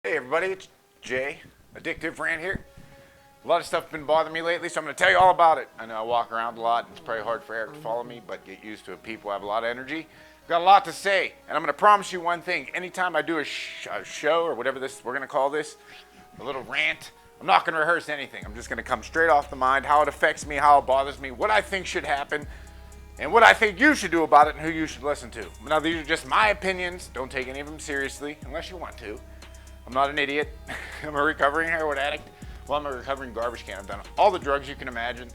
Hey everybody, it's Jay, Addictive Rant here. A lot of stuff's been bothering me lately, so I'm going to tell you all about it. I know I walk around a lot, and it's probably hard for Eric to follow me, but get used to it. People have a lot of energy. Got a lot to say, and I'm going to promise you one thing. Anytime I do a show, or whatever we're going to call this, a little rant, I'm not going to rehearse anything. I'm just going to come straight off the mind, how it affects me, how it bothers me, what I think should happen, and what I think you should do about it, and who you should listen to. Now, these are just my opinions. Don't take any of them seriously, unless you want to. I'm not an idiot. I'm a recovering heroin addict. Well, I'm a recovering garbage can. I've done all the drugs you can imagine.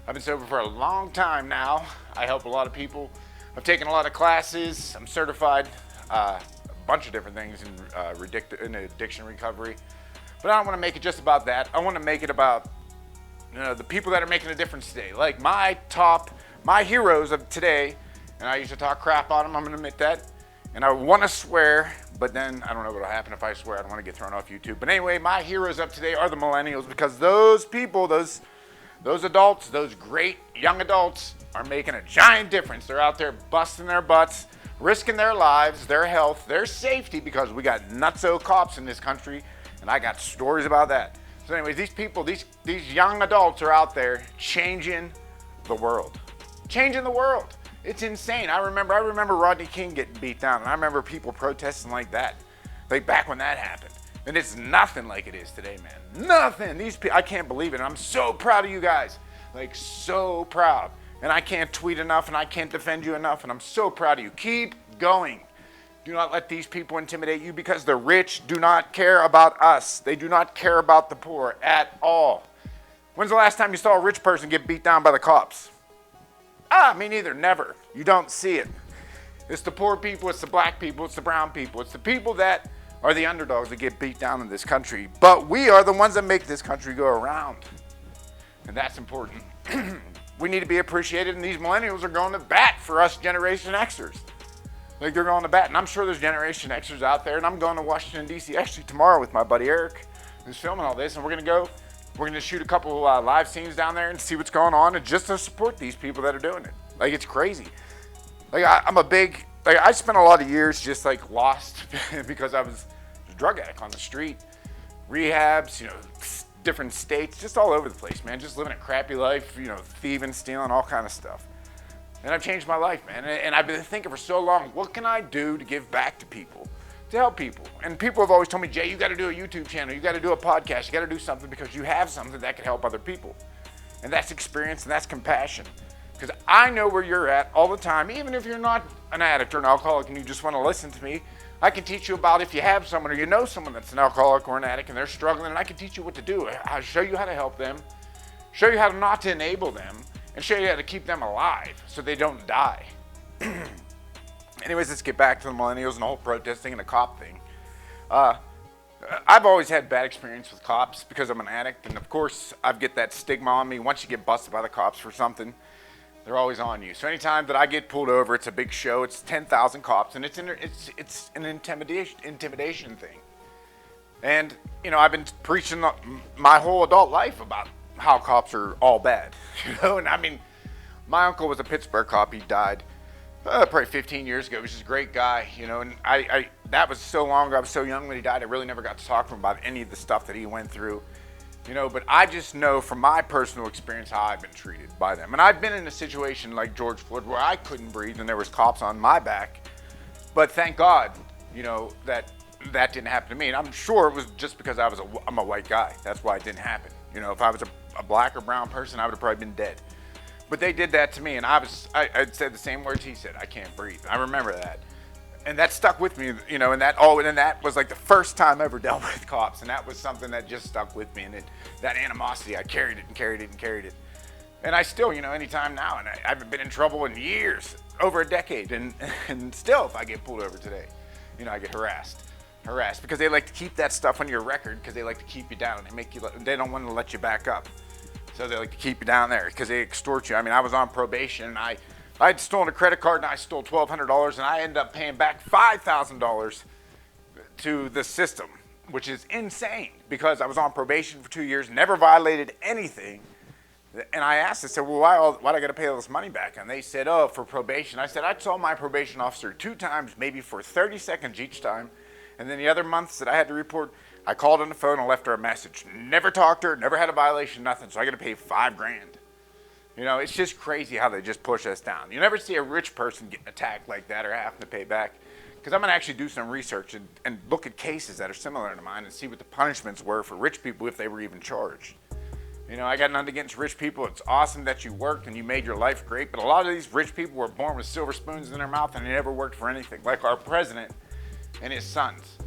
I've been sober for a long time now. I help a lot of people. I've taken a lot of classes. I'm certified, a bunch of different things in addiction recovery. But I don't want to make it just about that. I want to make it about the people that are making a difference today. Like my heroes of today, and I used to talk crap on them, I'm going to admit that. And I want to swear, but then I don't know what will happen if I swear. I don't want to get thrown off YouTube. But anyway, my heroes of today are the Millennials, because those people, those adults, those great young adults are making a giant difference. They're out there busting their butts, risking their lives, their health, their safety, because we got nutso cops in this country, and I got stories about that. So anyways, these people, these young adults are out there changing the world. Changing the world. It's insane. I remember Rodney King getting beat down, and I remember people protesting like that, like back when that happened. And it's nothing like it is today, man. Nothing. These people, I can't believe it. And I'm so proud of you guys, like so proud. And I can't tweet enough, and I can't defend you enough, and I'm so proud of you. Keep going. Do not let these people intimidate you, because the rich do not care about us. They do not care about the poor at all. When's the last time you saw a rich person get beat down by the cops? Me neither, never. You don't see it. It's the poor people, it's the black people, it's the brown people, it's the people that are the underdogs that get beat down in this country. But we are the ones that make this country go around. And that's important. We need to be appreciated, and these millennials are going to bat for us Generation Xers. Like, they're going to bat, and I'm sure there's Generation Xers out there, and I'm going to Washington, D.C. actually tomorrow with my buddy Eric, who's filming all this, and we're going to shoot a couple live scenes down there and see what's going on, and just to support these people that are doing it. Like, it's crazy. Like, I spent a lot of years just like lost because I was a drug addict on the street, rehabs, different states, just all over the place, man. Just living a crappy life, thieving, stealing, all kind of stuff. And I've changed my life, man. And I've been thinking for so long, what can I do to give back to people? To help people. And people have always told me, Jay, you got to do a YouTube channel, you got to do a podcast, you got to do something, because you have something that can help other people. And that's experience, and that's compassion. Because I know where you're at all the time. Even if you're not an addict or an alcoholic and you just want to listen to me, I can teach you about, if you have someone or you know someone that's an alcoholic or an addict and they're struggling, and I can teach you what to do. I'll show you how to help them, show you how not to enable them, and show you how to keep them alive so they don't die. Anyways, let's get back to the millennials and the whole protesting and the cop thing. I've always had bad experience with cops because I'm an addict, and of course I get that stigma on me. Once you get busted by the cops for something, they're always on you. So anytime that I get pulled over, it's a big show. It's 10,000 cops, and it's an intimidation thing. And I've been preaching my whole adult life about how cops are all bad. And I mean, my uncle was a Pittsburgh cop. He died probably 15 years ago. He was just a great guy, and I that was so long ago. I was so young when he died. I really never got to talk to him about any of the stuff that he went through, but I just know from my personal experience how I've been treated by them. And I've been in a situation like George Floyd where I couldn't breathe and there was cops on my back, but thank God, that didn't happen to me. And I'm sure it was just because I'm a white guy. That's why it didn't happen. If I was a black or brown person, I would have probably been dead. But they did that to me, and I said the same words he said. I can't breathe. I remember that, and that stuck with me. And that was like the first time I ever dealt with cops, and that was something that just stuck with me. And that animosity, I carried it and carried it and carried it, and I still, anytime now, and I haven't been in trouble in years, over a decade, and still, if I get pulled over today, I get harassed because they like to keep that stuff on your record because they like to keep you down. They don't want to let you back up. So they like to keep you down there because they extort you. I mean, I was on probation, and I had stolen a credit card, and I stole $1,200, and I ended up paying back $5,000 to the system, which is insane because I was on probation for 2 years, never violated anything. And I asked, I said, well, why do I got to pay all this money back? And they said, oh, for probation. I said, I saw my probation officer 2 times, maybe for 30 seconds each time, And then the other months that I had to report, I called on the phone and left her a message. Never talked to her, never had a violation, nothing. So I got to pay $5,000. You know, it's just crazy how they just push us down. You never see a rich person getting attacked like that or having to pay back. Because I'm going to actually do some research and look at cases that are similar to mine and see what the punishments were for rich people if they were even charged. You know, I got nothing against rich people. It's awesome that you worked and you made your life great. But a lot of these rich people were born with silver spoons in their mouth and they never worked for anything. Like our president and his sons.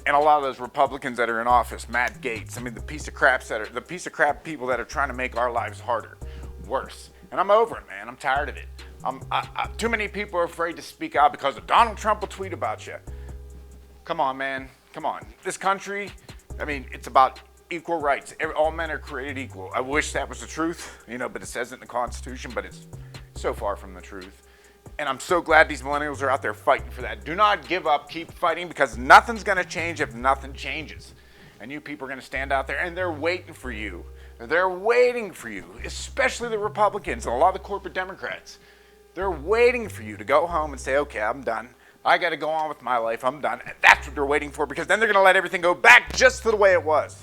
And a lot of those Republicans that are in office, Matt Gaetz. I mean, the piece of crap people that are trying to make our lives harder, worse. And I'm over it, man. I'm tired of it. Too many people are afraid to speak out because Donald Trump will tweet about you. Come on, man. Come on. This country, I mean, it's about equal rights. All men are created equal. I wish that was the truth, you know, but it says it in the Constitution, but it's so far from the truth. And I'm so glad these millennials are out there fighting for that. Do not give up. Keep fighting because nothing's going to change if nothing changes. And you people are going to stand out there and they're waiting for you. They're waiting for you, especially the Republicans and a lot of the corporate Democrats. They're waiting for you to go home and say, okay, I'm done. I got to go on with my life. I'm done. And that's what they're waiting for because then they're going to let everything go back just to the way it was.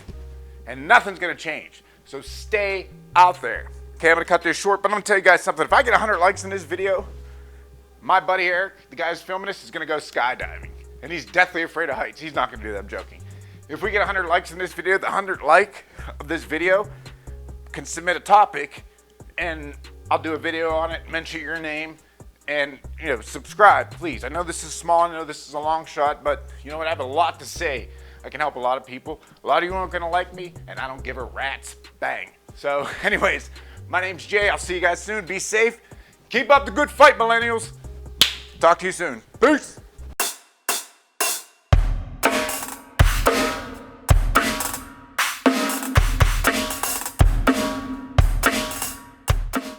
And nothing's going to change. So stay out there. Okay, I'm going to cut this short, but I'm going to tell you guys something. If I get 100 likes in this video, my buddy Eric, the guy who's filming this, is going to go skydiving. And he's deathly afraid of heights. He's not going to do that. I'm joking. If we get 100 likes in this video, the 100 like of this video can submit a topic, and I'll do a video on it, mention your name, and, you know, subscribe, please. I know this is small. I know this is a long shot, but you know what? I have a lot to say. I can help a lot of people. A lot of you aren't going to like me, and I don't give a rat's bang. So, anyways, my name's Jay. I'll see you guys soon. Be safe. Keep up the good fight, millennials. Talk to you soon. Peace.